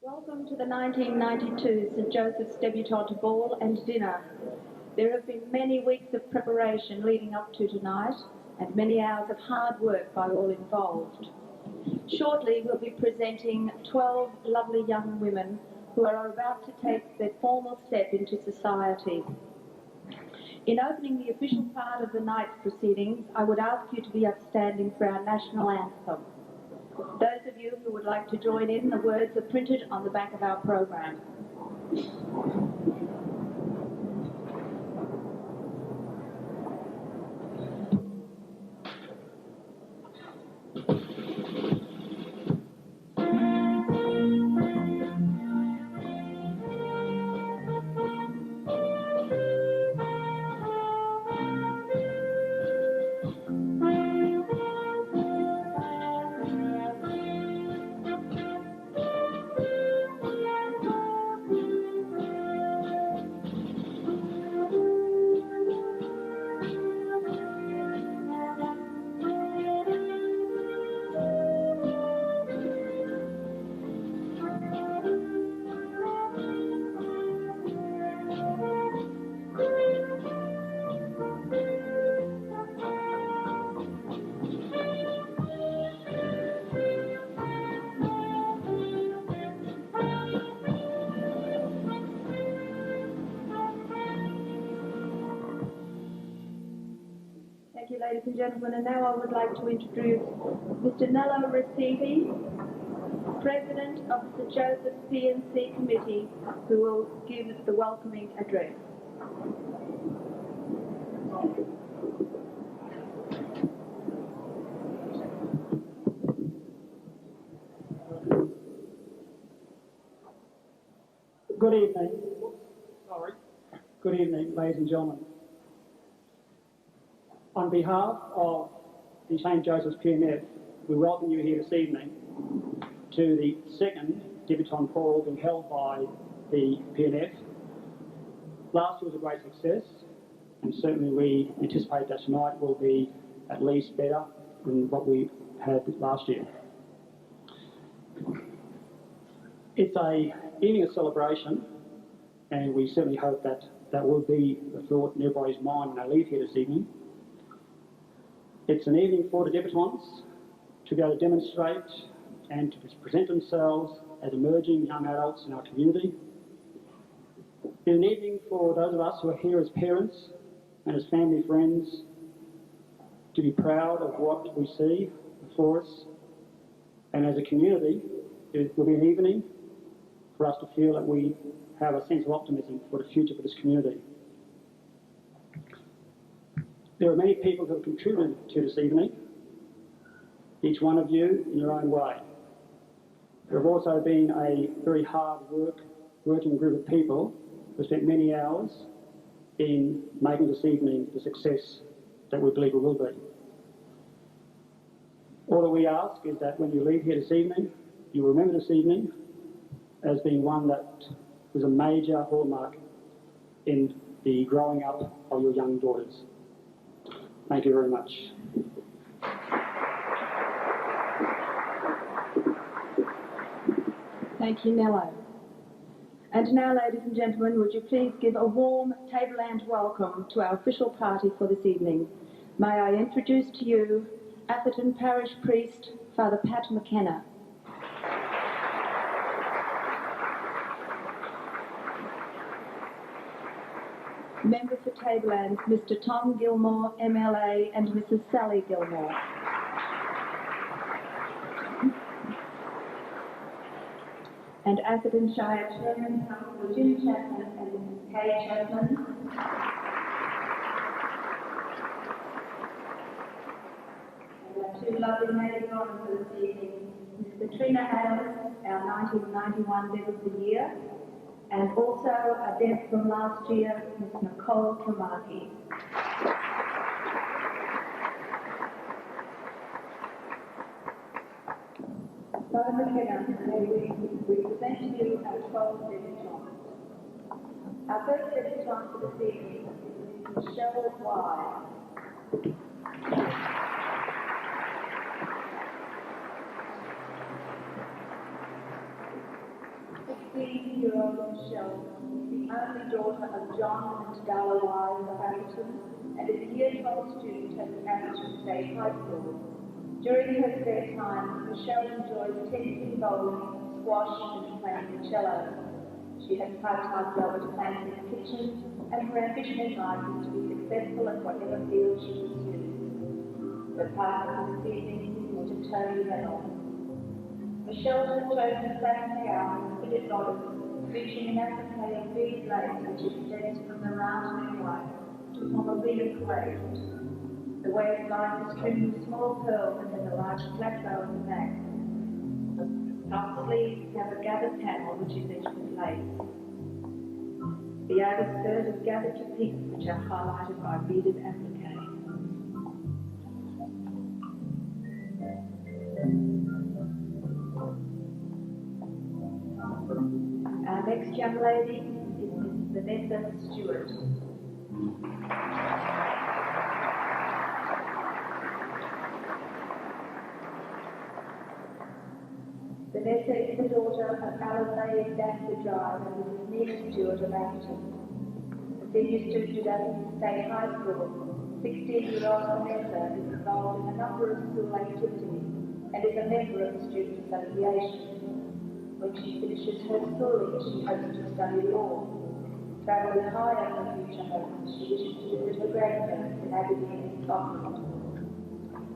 Welcome to the 1992 St Joseph's Debutante Ball and Dinner. There have been many weeks of preparation leading up to tonight and many hours of hard work by all involved. Shortly we'll be presenting 12 lovely young women who are about to take their formal step into society. In opening the official part of the night's proceedings, I would ask you to be upstanding for our national anthem. Those of you who would like to join in, the words are printed on the back of our program. Thank you, ladies and gentlemen, and now I would like to introduce Mr. Nello Recife, President of the St Joseph's P&C Committee, who will give the welcoming address. Good evening. Good evening, ladies and gentlemen. On behalf of the St Joseph's PMF, we welcome you here this evening to the second Debutante Ball being held by the PMF. Last year was a great success, and certainly we anticipate that tonight will be at least better than what we had last year. It's an evening of celebration, and we certainly hope that that will be the thought in everybody's mind when they leave here this evening. It's an evening for the debutantes to be able to demonstrate and to present themselves as emerging young adults in our community. It's an evening for those of us who are here as parents and as family friends to be proud of what we see before us. And as a community, it will be an evening for us to feel that we have a sense of optimism for the future for this community. There are many people who have contributed to this evening, each one of you in your own way. There have also been a very hard working group of people who spent many hours in making this evening the success that we believe it will be. All that we ask is that when you leave here this evening, you remember this evening as being one that was a major hallmark in the growing up of your young daughters. Thank you very much. Thank you, Nello. And now, ladies and gentlemen, would you please give a warm tableland welcome to our official party for this evening. May I introduce to you Atherton Parish Priest, Father Pat McKenna. Member for Tablelands, Mr. Tom Gilmore, MLA, and Mrs. Sally Gilmore. And Atherton Shire Chairman, Councillor Jim Chapman and Mrs. Kay Chapman. And our two lovely ladies on for this evening, Miss Katrina Hales, our 1991 Deb of the Year, and also a Deb from last year, Ms. Nicole Tamaki. Father McKenna, may we present to you our 12 debutantes. Our first debutante for this evening is Michelle Wye. 16-year-old Michelle is the only daughter of John and Darla Wise of Atherton and is a Year 12 student at Atherton State High School. During her spare time, Michelle enjoys tennis, bowling, squash and playing the cello. She has part-time job at Clancy's Kitchen, and her ambition in life is to be successful at whatever field she pursues. Her partner this evening is Mr. Tony Reynolds. Michelle has chosen a satin gown and fitted bodice, featuring an applique of beaded lace which extends from the round neckline to form a V waist. The waistline is trimmed with small pearls and has a large flat bow at the back. Top sleeves have a gathered panel which is edged with lace. The outer skirt is gathered to pinks which are highlighted by beaded applique. Our next young lady is Miss Vanessa Stewart. Vanessa is the daughter of Alan Lay Dancer Drive and Mrs. Nina Stewart of Atherton. A senior student at Atherton State High School, 16-year-old Vanessa is involved in a number of school activities and is a member of the Student Association. When she finishes her schooling, she hopes to study law. Travelling high on her future hopes, she wishes to visit her grandparents in Aberdeen in Scotland.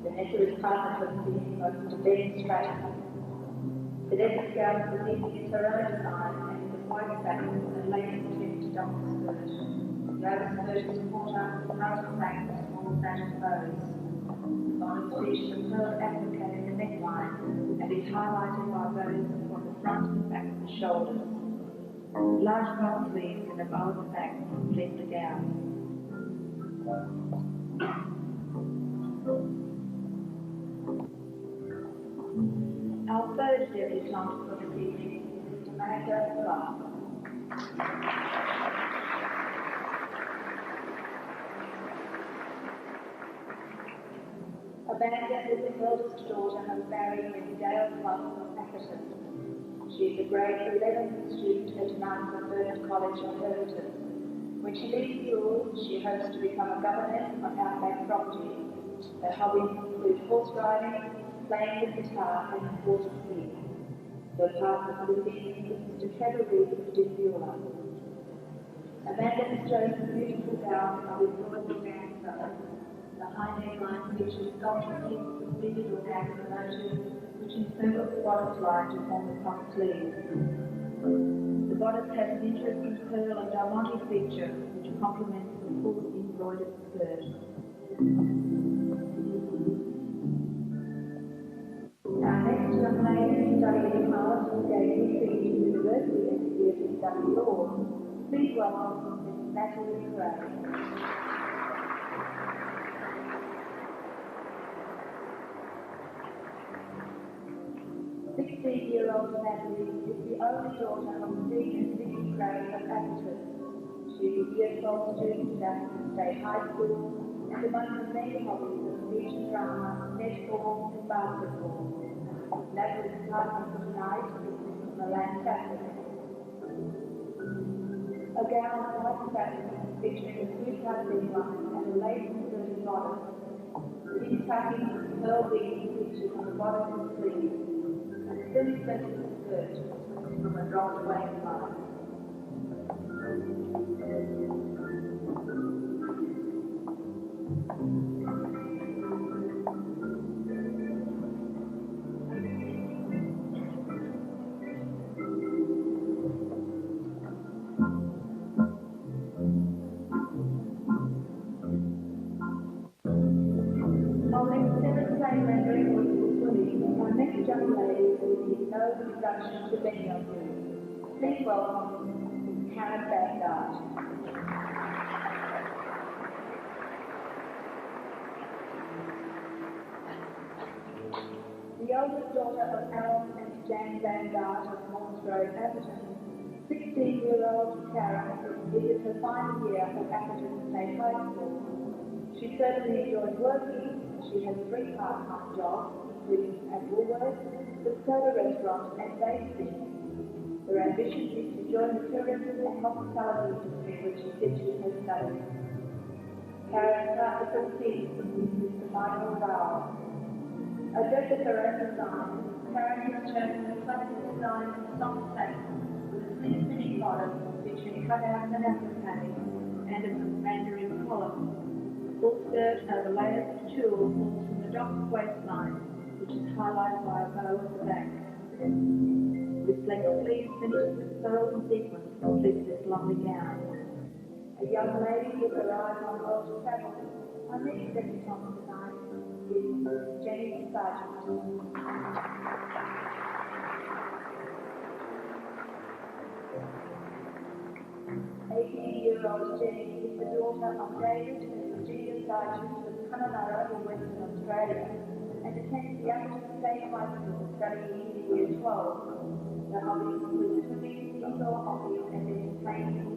Vanessa is partnered with the host Ben Stratton. Vanessa's gown for the evening is her own design and is of white satin and lace trimmed double skirt. The outer skirt is quarter, outer back with small satin bows. The bottom features a pearl applique in the neckline and is highlighted by bows on the front and back of the shoulders. Large puff sleeves and a bow at the back complete the gown. Our third debutante for this evening is Amanda Clark. Amanda is the eldest daughter of Barry and Dale Clark of Atherton. She is a grade 11 student at Mount Vernon College of Atherton. When she leaves school, she hopes to become a governess on outback property. Her hobbies include horse riding, playing the guitar and water skiing. Her partner for the evening is Mr. Trevor Reed of Debutante. Amanda has chosen a beautiful gown of embroidered bandsaw. The high neckline features sculptured pieces of beaded or dagger motifs, which encircle the bodice line to form the puff sleeve. The bodice has an interesting pearl and diamante feature, which complements the full embroidered skirt. Our next young lady is studying hard at Debutante University and is here to study law. Please welcome Ms. Natalie Gray. Year-old Natalie is the only daughter of Steve and Vicky Gray of Atherton. She is a Year 12 student at Atherton State High School, and among her many hobbies are speech and drama, netball, and basketball. Natalie's partner for tonight is Mrs. Milan Sappin. A gown of white satin featuring a sweetheart neckline and a lace-skirted bodice. The tucking pearl beads features on the bottom and sleeves. Silly sensitive skirt from a dropped waistline. Following 7 plain rendering with our next young lady will need no introduction to many of you. Please welcome Ms. Karen Vanguard. The eldest daughter of Alan and Jane Vanguard of Morris Road, Atherton, 16-year-old Karen is in her final year at Atherton State High School. She certainly enjoys working. She has 3 part-time jobs, including at Woolworths, the Soda Restaurant, and babysitting. Her ambition is to join the tourism and hospitality industry, which she did in her studies. Karen's partner for peace is the final vow. Addressed her own design, Karen has chosen a classic design in soft tank with a slim fitting bottom featuring cutouts and applique and a mandarin collar. Full skirt over layers of tulle falls from the docked waistline, which is highlighted by a bow at the back. Reflect sleeves finished with pearls and sequins complete this lovely gown. A young lady with her eyes on world travel. Our next debutante tonight is Jenny Sargent. 18-year-old Jenny is the daughter of David and Virginia Sargent of Kununurra in Western Australia and attends the Aboriginal State High School studying in Year 12. The hobbies include swimming, indoor hockey and entertaining.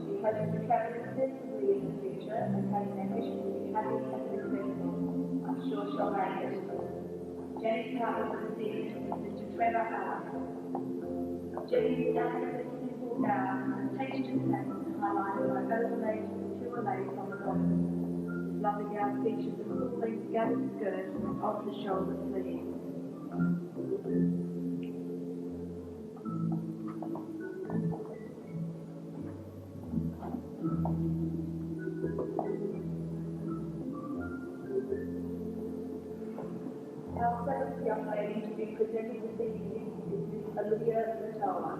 She hopes to travel extensively in the future and has an ambition to be happy and successful. I'm sure she'll make it. Jenny's partner for the series is Mr. Trevor Hart. Jenny's delicate simple gown takes to patterns highlighted by overlaid pure lace on the bottom. This lovely gown features a full-length gathered skirt and off-the-shoulder sleeves. Our first young lady to be presented this evening is Miss Olivia Latola.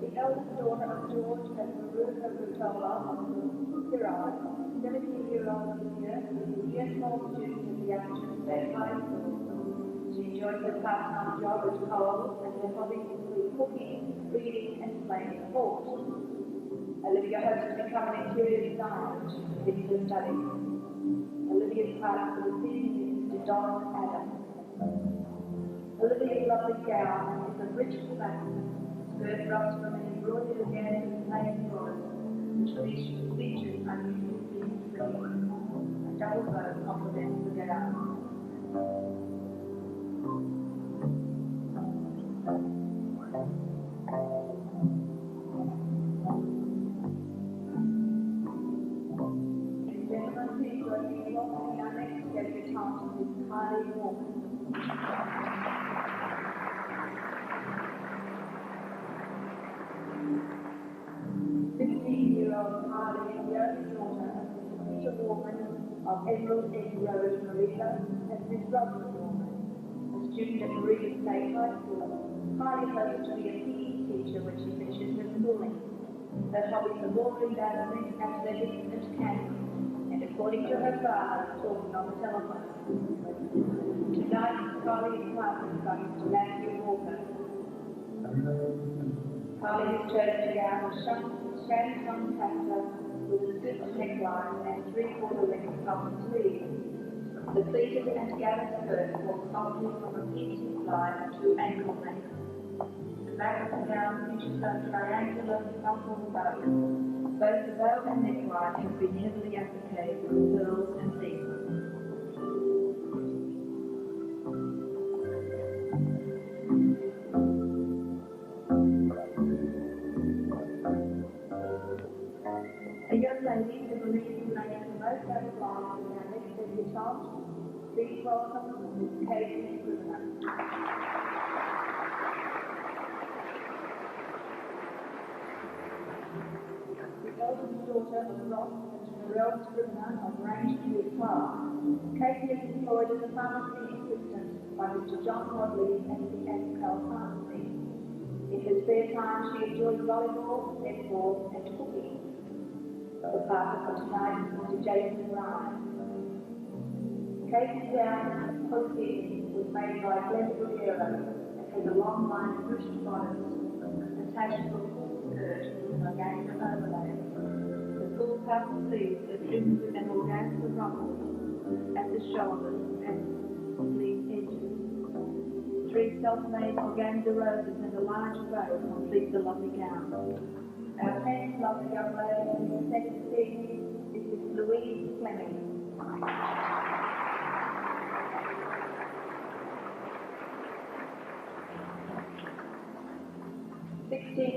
The eldest daughter of George and Maruka Latola of Kirai, 17-year-old Olivia is a Year 12 student at the Aboriginal State High School. She enjoys her part-time job at Coles and her hobbies include cooking, reading and playing sport. Olivia hopes to become an interior designer when she completes her studies. Olivia's partner for the season is Mr. Don Adams. Olivia's lovely gown is a rich black. Skirt drops from an embroidered organza plain florist, which features unusual thin sleeves. A double bow complements the gown. Our next debutante is Kylie Walker. 16-year-old Kylie is the only daughter of Mr. Peter Warman of Emerald Edge Road, Marita, and Miss Robert Warman, a student at Marita State High School. Kylie hopes to be a PE teacher when she finishes her schooling. Her hobbies are ballroom dancing, athletics, and camping. And according to her father, talking on the telephone. Tonight, Kylie is partnered by Mr. Matthew Walker. Kylie has chosen a gown of shantung tassel with a silk neckline and 3/4 length puffed sleeves. The pleated and gathered skirt falls softly from a piercing line to ankle length. The back of the gown features a triangular buckled bow. Both the bow and neckline have been heavily appliqued with pearls and sequins. A young lady who believes will make the most out of life is our next debutante. Please welcome Miss Katie Scrivener. The eldest daughter of Ross and Narelle Scrivener of Range View Park. Katie is employed as a pharmacy assistant by Mr. John Wadley at the Ascal Pharmacy. In her spare time, she enjoys volleyball, netball, and cooking. The partner for tonight is Mr. Jason Ryan. Katie's gown post-evening was made by Glen Riviera and has a long line of ruched bottoms attached to a full skirt with an organza overlay. The full puff sleeves are trimmed with an organza ruffle at the shoulders and sleeve edges. 3 self-made organza roses and a large bow complete the lovely gown. Our next lovely young lady in the second season is Miss Louise Fleming.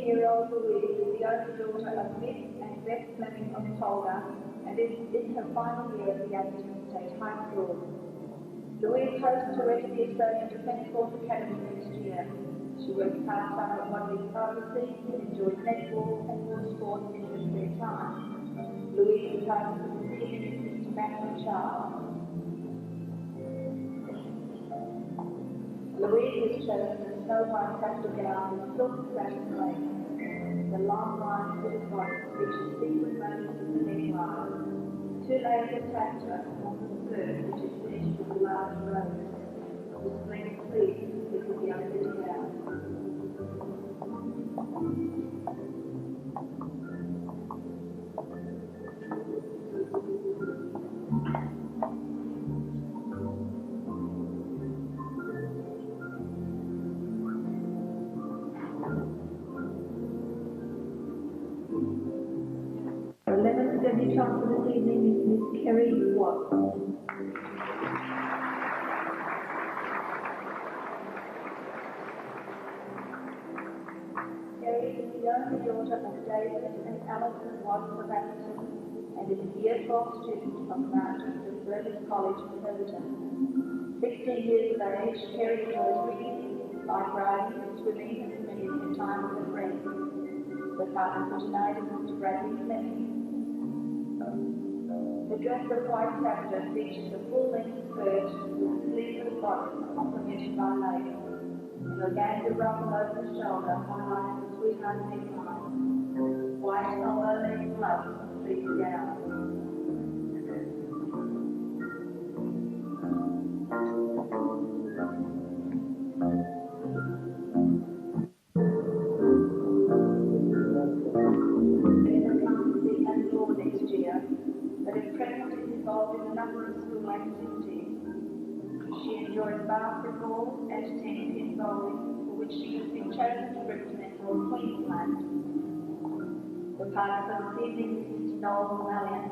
16-year-old Louise is the only daughter of Miss and Beth Fleming of Tolga and is in her final year at the Atherton State High School. Louise hopes to enter the Australian Defence Force Academy next year. She works part-time at modelling pharmacy and enjoys netball and water sports in her spare time. Louise is home for the evening is Mr. Matthew Charles. Louise has chosen a snow-white pastel gown with silk satin lace. The long line fitted bodice features sequin motifs in the neckline. Two layers attached to it form the skirt, which is finished with a large rose. The splendid sleeves fit with the unfitted gown. Our 11th debutante for this evening is Miss Kerry Watts. Kerry is the only daughter of David and Alison Watts of Atherton and is a Year 12 student of Mount Burgess College, Surbiton. 16 years of age, Kerry enjoys reading, bike riding, swimming and spending her time with her friends. The partner for tonight is Mr. Bradley Fleming. The dress of white taffeta features a full-length skirt with a sleeveless bodice complemented by lace. An organza ruffle over the shoulder highlights the sweetheart neckline. White elbow-length gloves complete the gown. Next year, but at present is involved in a number of school activities. She enjoys basketball and tennis and bowling, for which she has been chosen to represent North Queensland. The partner for this evening is Mr. Noel Mallion.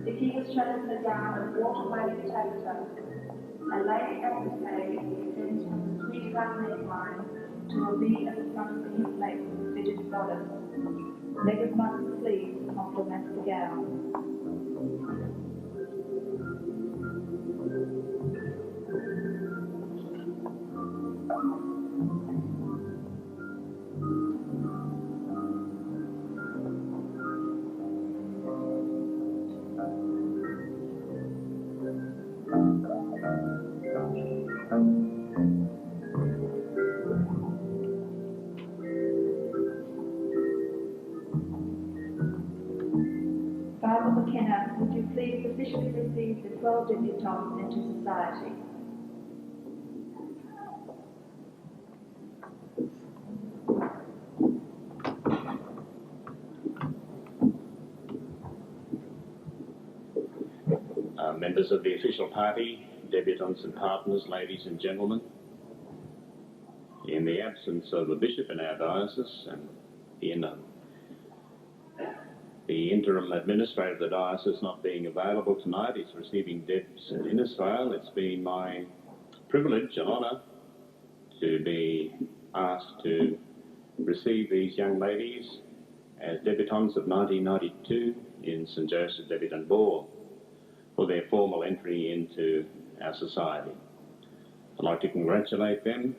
Vicky has chosen a gown of water-weighted taffeta. A lace applique extends from the sweetheart neckline to a V at the front of the lace fitted bodice. Leg front sleeves complement the gown. Father McKenna, would you please officially receive the 12 debutantes into society? Members of the official party, debutantes and partners, ladies and gentlemen, in the absence of the bishop in our diocese and in the interim administrator of the diocese not being available tonight, is receiving Debs in Israel. It's been my privilege and honour to be asked to receive these young ladies as debutantes of 1992 in St Joseph Debutante Ball for their formal entry into our society. I'd like to congratulate them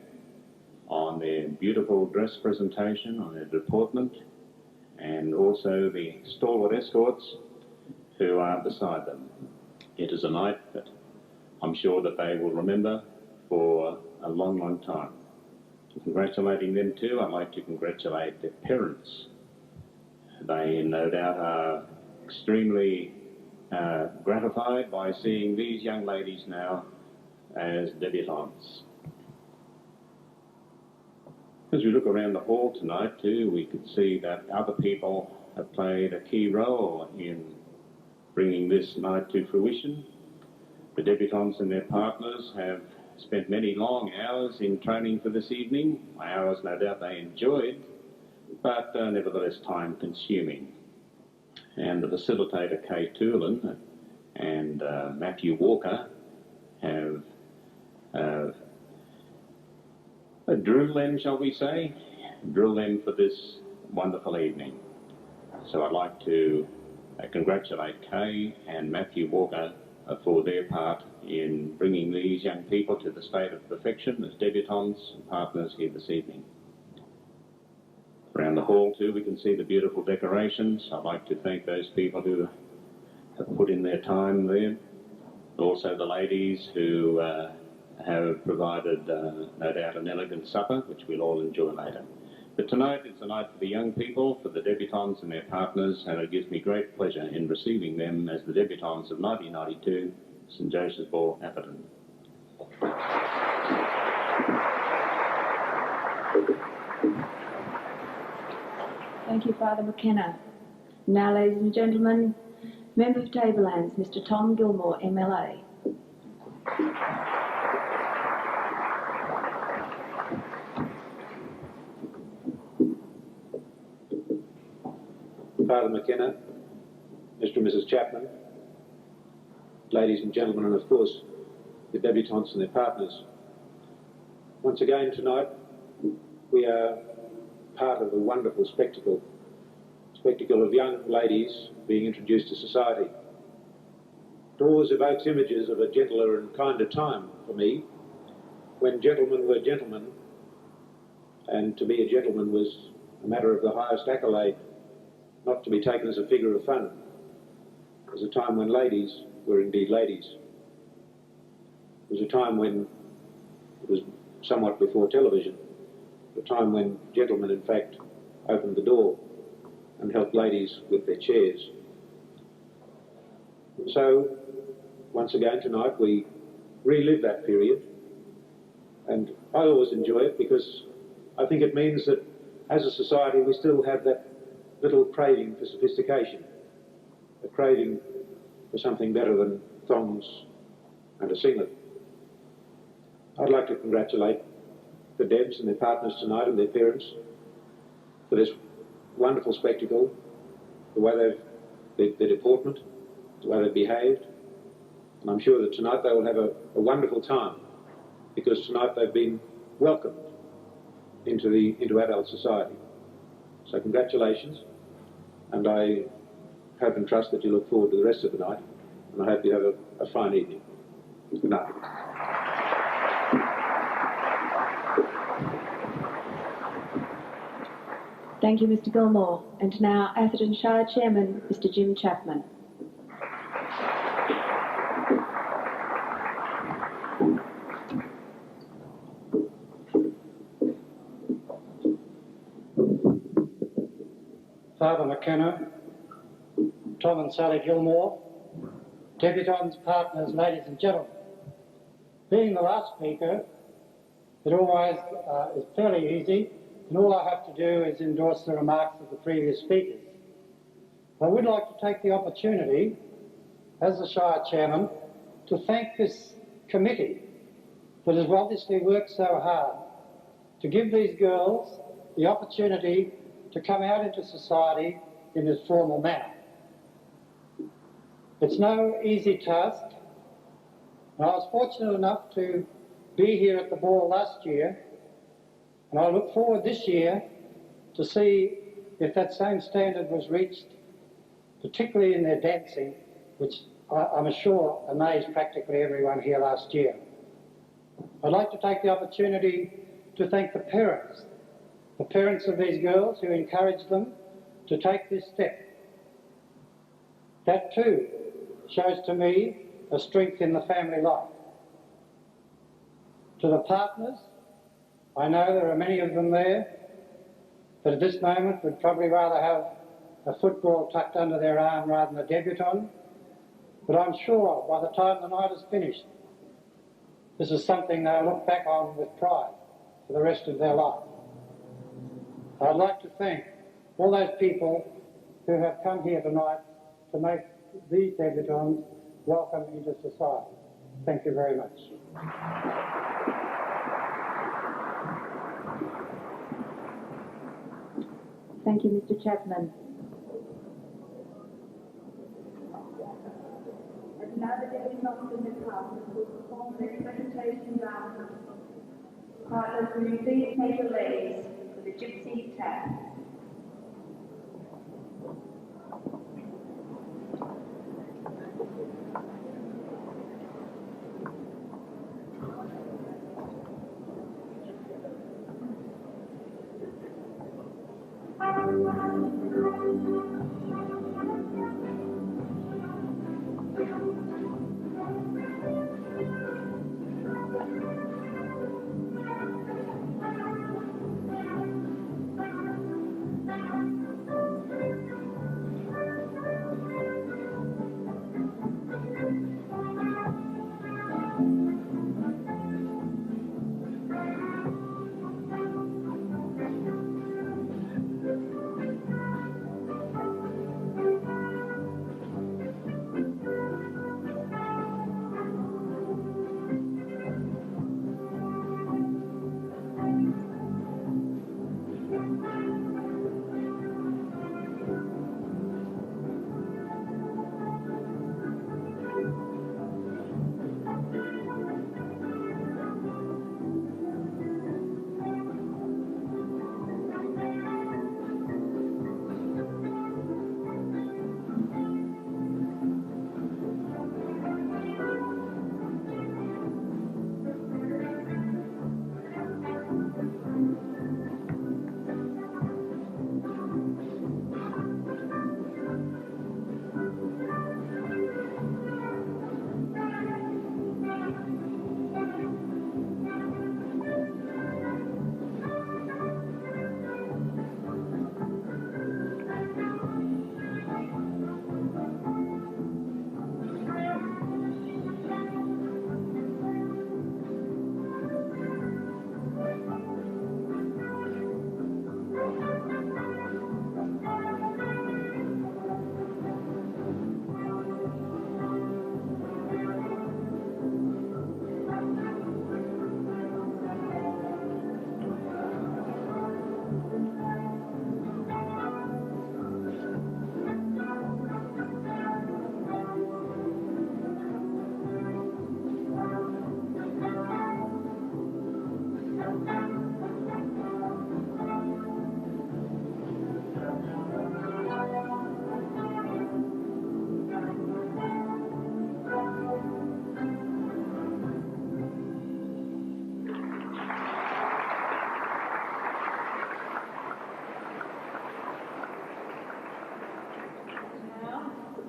on their beautiful dress presentation, on their deportment, and also the stalwart escorts who are beside them. It is a night that I'm sure that they will remember for a long, long time. Congratulating them too, I'd like to congratulate their parents. They no doubt are extremely gratified by seeing these young ladies now as debutantes. As we look around the hall tonight too, we could see that other people have played a key role in bringing this night to fruition. The debutantes and their partners have spent many long hours in training for this evening, hours no doubt they enjoyed, but nevertheless time consuming. And the facilitator Kay Toolan and Matthew Walker have drilled them, shall we say, drill them for this wonderful evening. So I'd like to congratulate Kay and Matthew Walker for their part in bringing these young people to the state of perfection as debutantes and partners here this evening. Around the hall too we can see the beautiful decorations. I'd like to thank those people who have put in their time there. Also the ladies who have provided no doubt an elegant supper which we'll all enjoy later. But tonight is a night for the young people, for the debutantes and their partners, and it gives me great pleasure in receiving them as the debutantes of 1992 St Joseph's Ball, Atherton. Thank you, Father McKenna. Now, ladies and gentlemen, Member of Tablelands, Mr Tom Gilmore, MLA. Father McKenna, Mr and Mrs Chapman, ladies and gentlemen, and of course the debutantes and their partners. Once again tonight we are part of a wonderful spectacle of young ladies being introduced to society. It always evokes images of a gentler and kinder time for me, when gentlemen were gentlemen, and to be a gentleman was a matter of the highest accolade, not to be taken as a figure of fun. It was a time when ladies were indeed ladies. It was a time when it was somewhat before television, a time when gentlemen in fact opened the door and helped ladies with their chairs. So once again tonight we relive that period, and I always enjoy it because I think it means that as a society we still have that little craving for sophistication, a craving for something better than thongs and a singlet. I'd like to congratulate the Debs and their partners tonight and their parents for this wonderful spectacle, the way their deportment, the way they've behaved, and I'm sure that tonight they will have a wonderful time because tonight they've been welcomed into adult society. So congratulations, and I hope and trust that you look forward to the rest of the night, and I hope you have a fine evening. Good night. Thank you, Mr Gilmore. And now, Atherton Shire Chairman, Mr Jim Chapman. Father McKenna, Tom and Sally Gilmore, debutantes, partners, ladies and gentlemen. Being the last speaker, it always is fairly easy, and all I have to do is endorse the remarks of the previous speakers. I would like to take the opportunity, as the Shire Chairman, to thank this committee that has obviously worked so hard to give these girls the opportunity to come out into society in this formal manner. It's no easy task, and I was fortunate enough to be here at the ball last year, and I look forward this year to see if that same standard was reached, particularly in their dancing, which I'm sure amazed practically everyone here last year. I'd like to take the opportunity to thank the parents of these girls who encouraged them to take this step. That too shows to me a strength in the family life. To the partners, I know there are many of them there that at this moment would probably rather have a football tucked under their arm rather than a debutante, but I'm sure by the time the night is finished, this is something they'll look back on with pride for the rest of their life. I'd like to thank all those people who have come here tonight to make these debutantes welcome into society. Thank you very much. Thank you, Mr Chapman. And now the debutantes in the class will perform their presentation dance. Partners, will you please take your legs for the Gypsy Tap.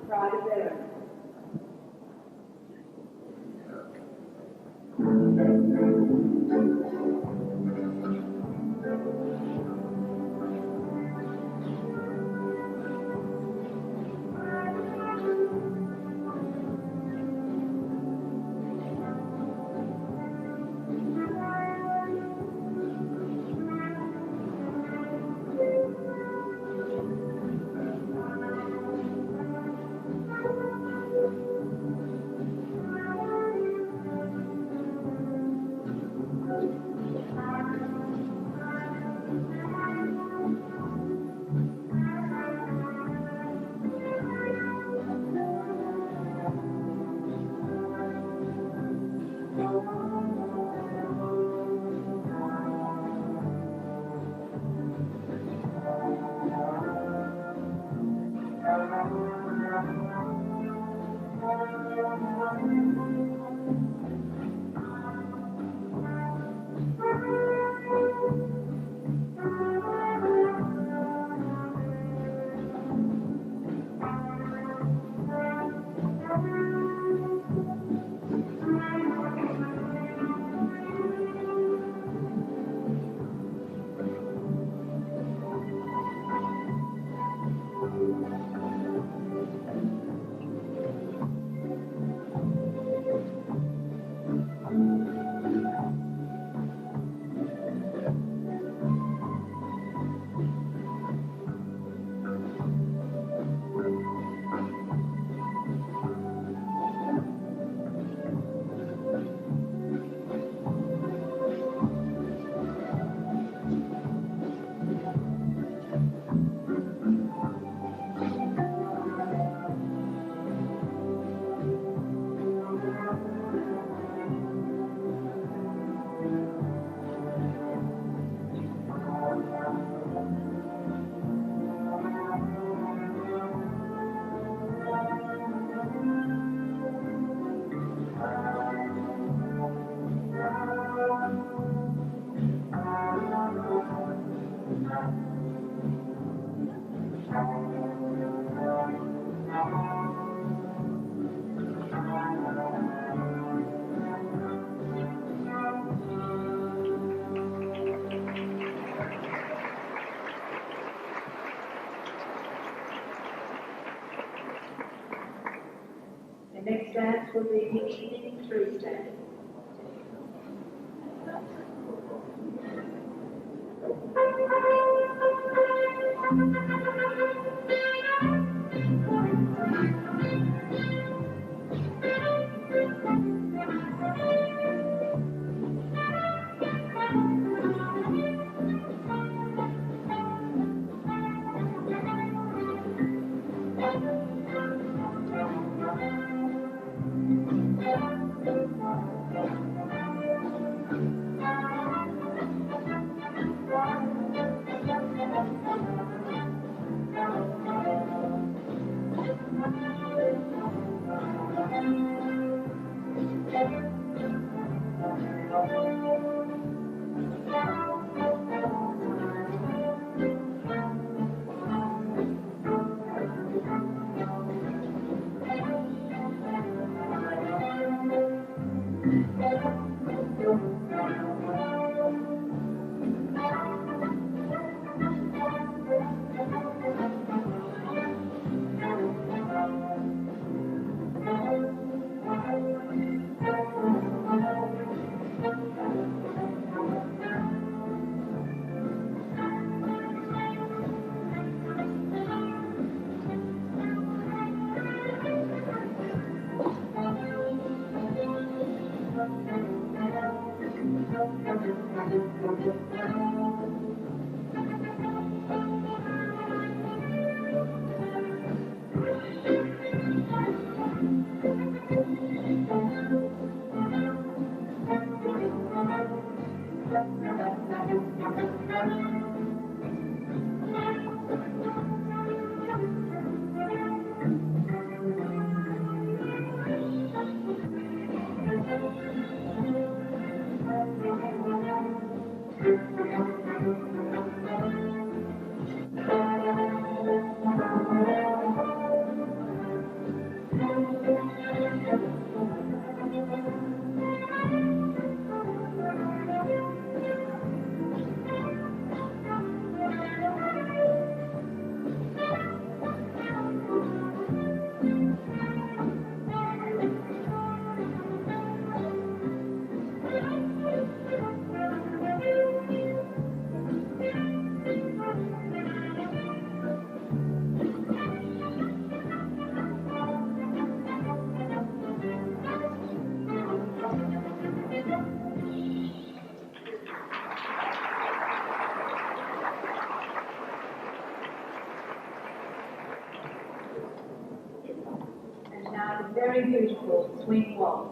Pride of Erin. The next dance will be the evening through dance. Now the very beautiful swing waltz.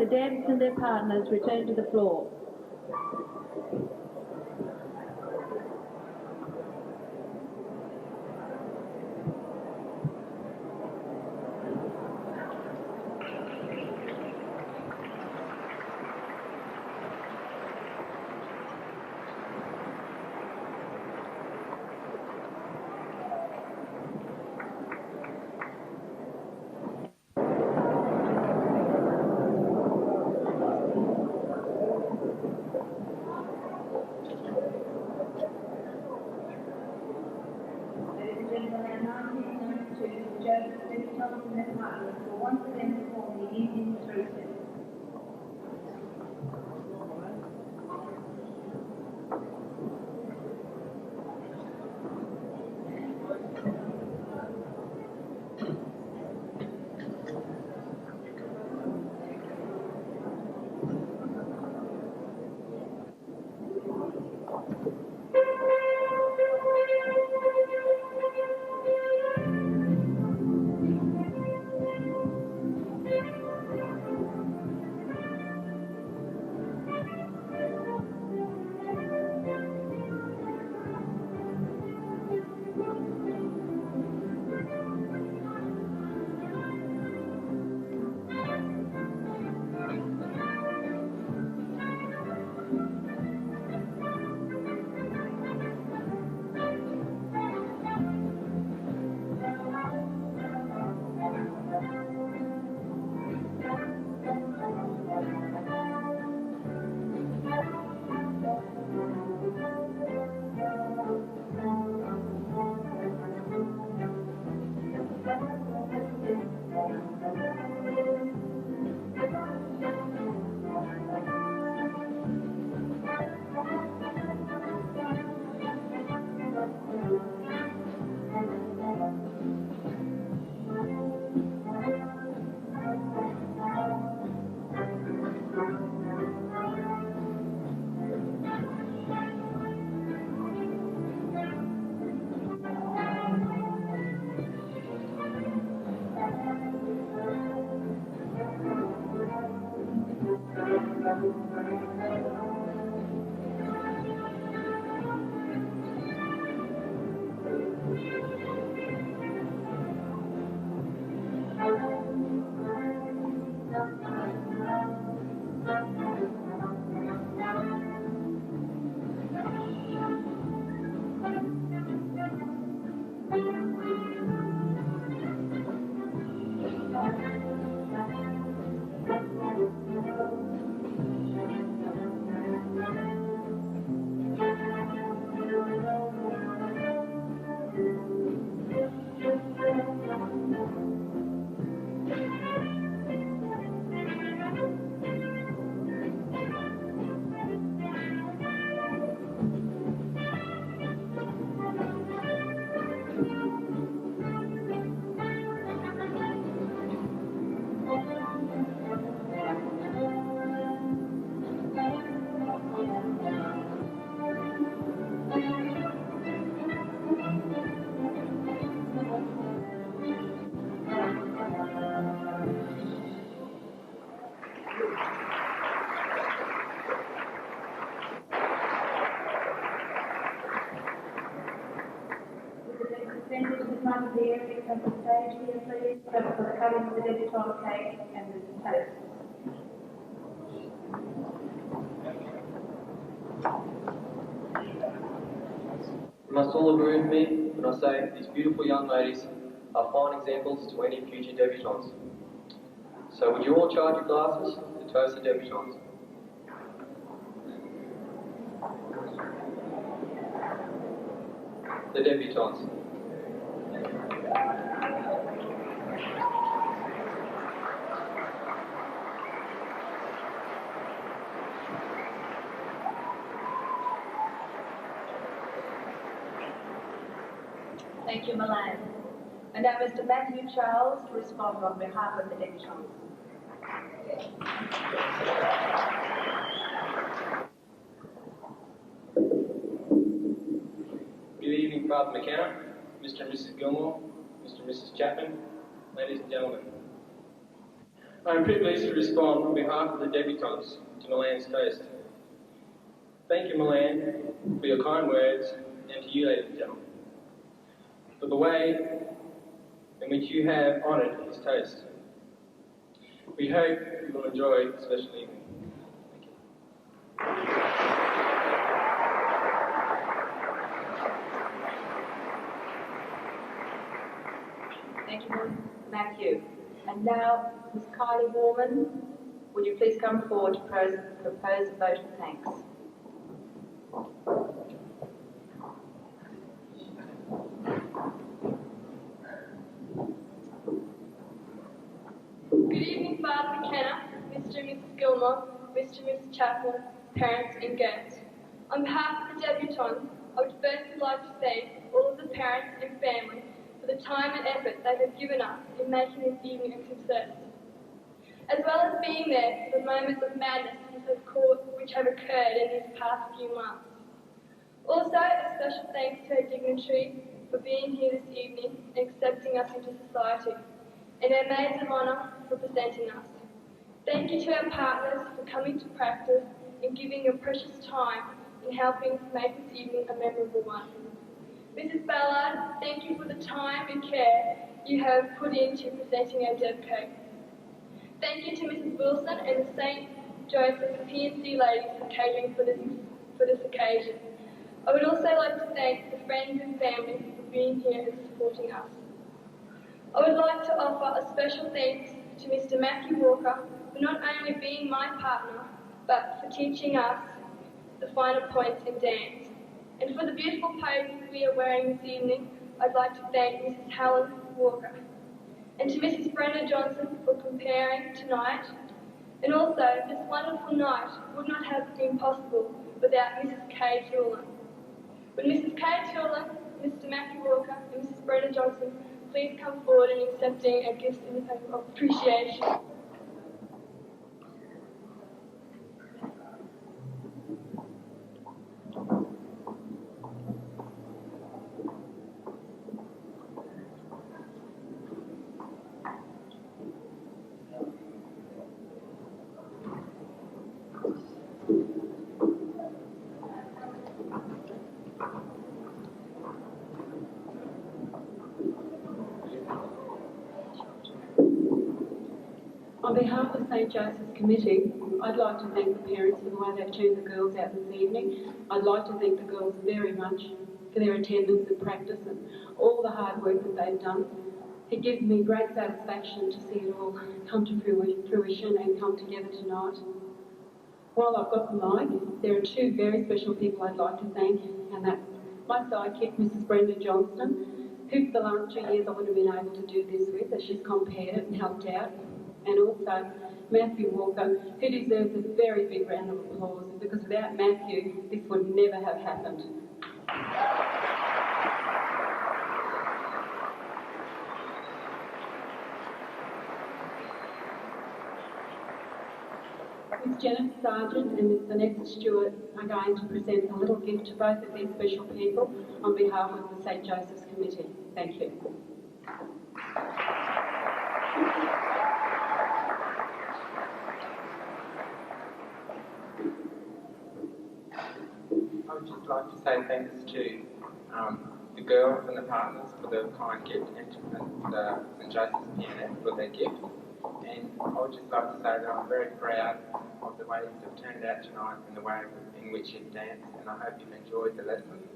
Debs and their partners return to the floor. Ladies and gentlemen, our 1992 Joseph Debutante and their partners will once again perform the evening through set. Extended to the front of the area of the stage here, please, for the cutting of the debutante cake and the toast. You must all agree with me when I say these beautiful young ladies are fine examples to any future debutantes. So would you all charge your glasses to toast the debutantes? The debutantes. Thank you, Milan. And now Mr. Matthew Charles to respond on behalf of the debutantes. Good evening, Father McKenna, Mr. and Mrs. Gilmore, Mr. and Mrs. Chapman, ladies and gentlemen. I am privileged to respond on behalf of the debutantes to Milan's toast. Thank you, Milan, for your kind words, and to you, ladies and gentlemen, for the way in which you have honoured his toast. We hope you will enjoy the special evening. Thank you, Matthew. And now, Ms. Kylie Warman, would you please come forward to propose a vote of thanks? Good evening, Father McKenna, Mr. and Mrs. Gilmore, Mr. and Mrs. Chaplin, parents and guests. On behalf of the debutantes, I would first like to thank all of the parents and family for the time and effort they have given us in making this evening a success, as well as being there for the moments of madness which have occurred in these past few months. Also, a special thanks to our dignitaries for being here this evening and accepting us into society, and our maids of honour for presenting us. Thank you to our partners for coming to practice and giving your precious time in helping make this evening a memorable one. Mrs. Ballard, thank you for the time and care you have put into presenting our Deb cake. Thank you to Mrs. Wilson and the St. Joseph P&C ladies for catering for this occasion. I would also like to thank the friends and family for being here and supporting us. I would like to offer a special thanks to Mr. Matthew Walker for not only being my partner, but for teaching us the finer points in dance. And for the beautiful poses we are wearing this evening, I'd like to thank Mrs. Helen Walker. And to Mrs. Brenda Johnson for preparing tonight. And also, this wonderful night would not have been possible without Mrs. Kay Tulin. Would Mrs. Kay Tulin, Mr. Matthew Walker, and Mrs. Brenda Johnson please come forward in accepting our gifts of appreciation? On behalf of St. Joseph's Committee, I'd like to thank the parents for the way they've turned the girls out this evening. I'd like to thank the girls very much for their attendance and practice and all the hard work that they've done. It gives me great satisfaction to see it all come to fruition and come together tonight. While I've got the mic, there are two very special people I'd like to thank, and that's my sidekick, Mrs. Brenda Johnston, who for the last 2 years I would have been able to do this with, as she's compared it and helped out. And also Matthew Walker, who deserves a very big round of applause, because without Matthew, this would never have happened. Miss Janet Sargent and Miss Vanessa Stewart are going to present a little gift to both of these special people on behalf of the St. Joseph's Committee. Thank you. I would just like to say thanks to the girls and the partners for the kind gift, and St. Joseph's PNF for their gift. And I would just like to say that I'm very proud of the way you've turned out tonight and the way in which you've danced, and I hope you've enjoyed the lessons.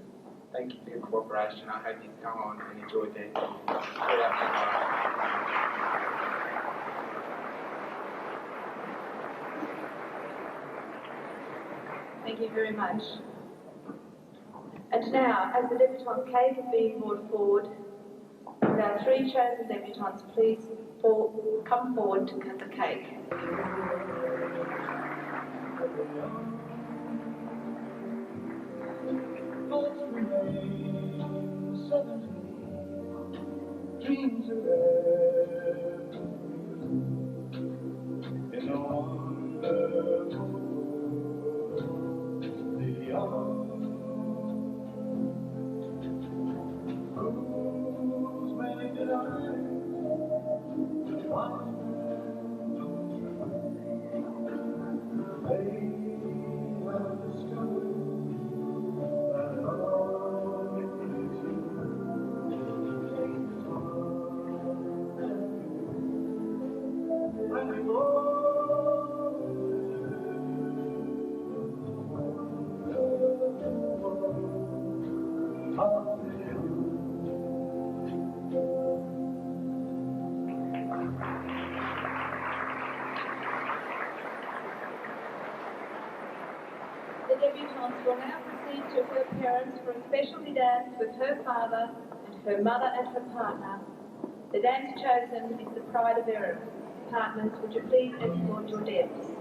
Thank you for your cooperation. I hope you come on and enjoy dancing throughout the night. Thank you very much. And now, as the debutante cake is being brought forward, would our three chosen debutantes please come forward to cut the cake. Dreams are there in a wonderful world beyond. Whose many eyes to find The debutante will now proceed to her parents for a specialty dance with her father and her mother and her partner. The dance chosen is the Pride of Erin. Partners, would you please escort your debs?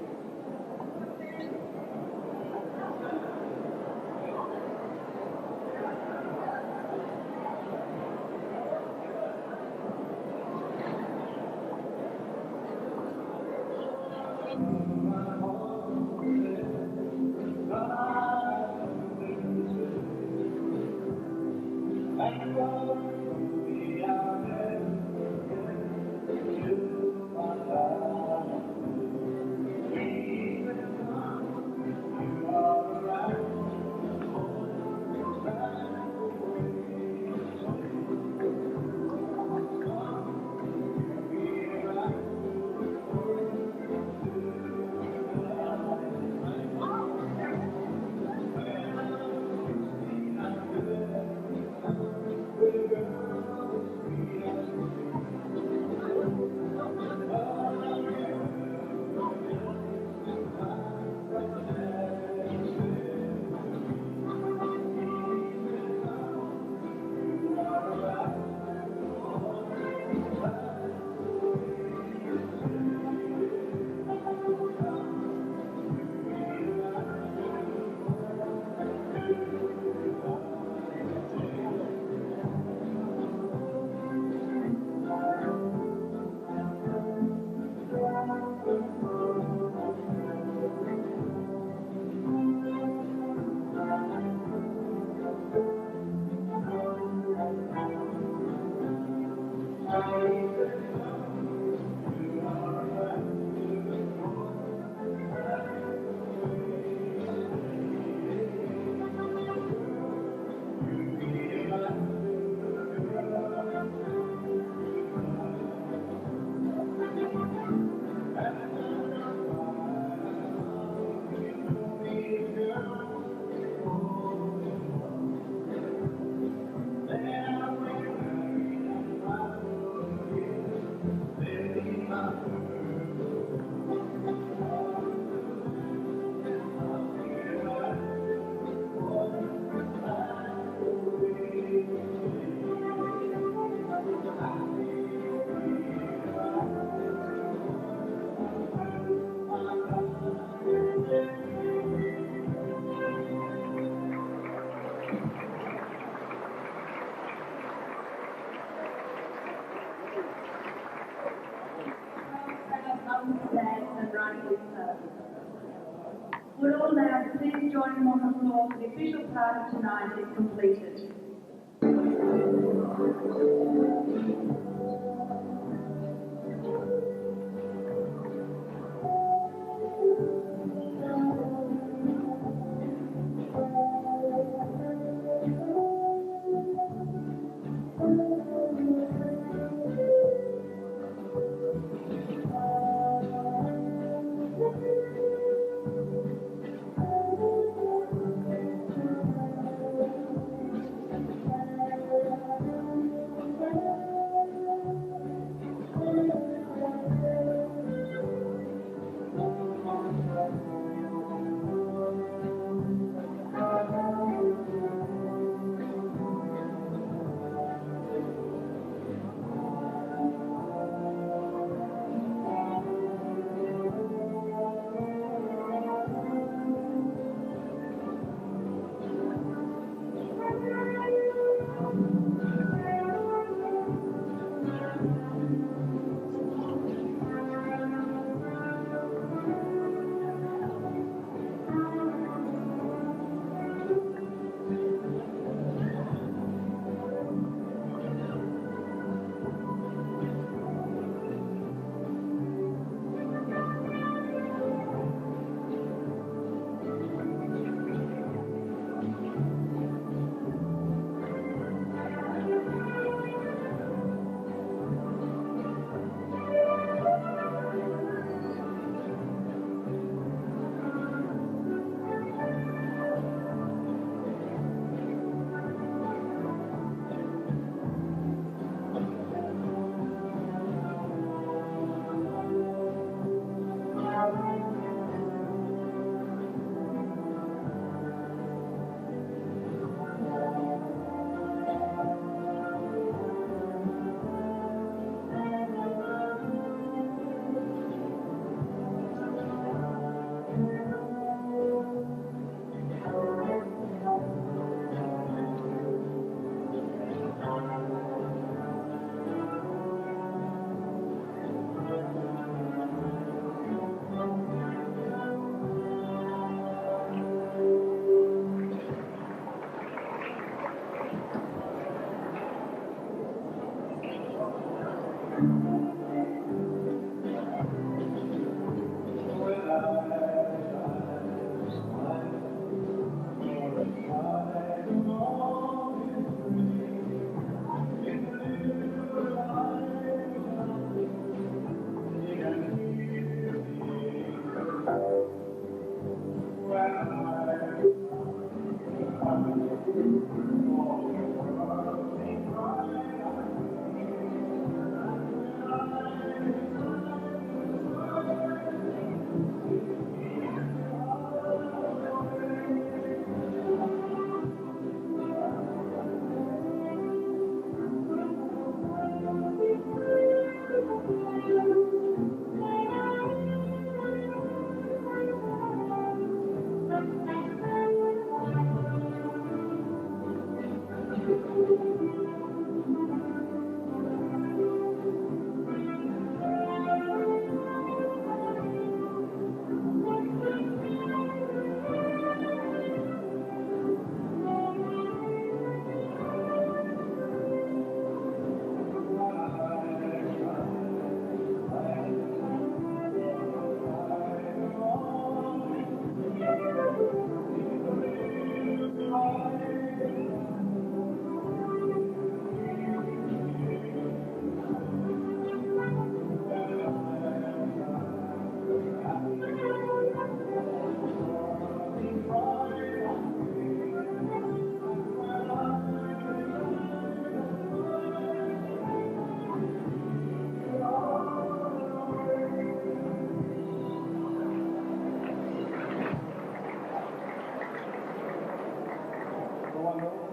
Would all now please join him on the floor for the official part of tonight is completed. Go on, Will.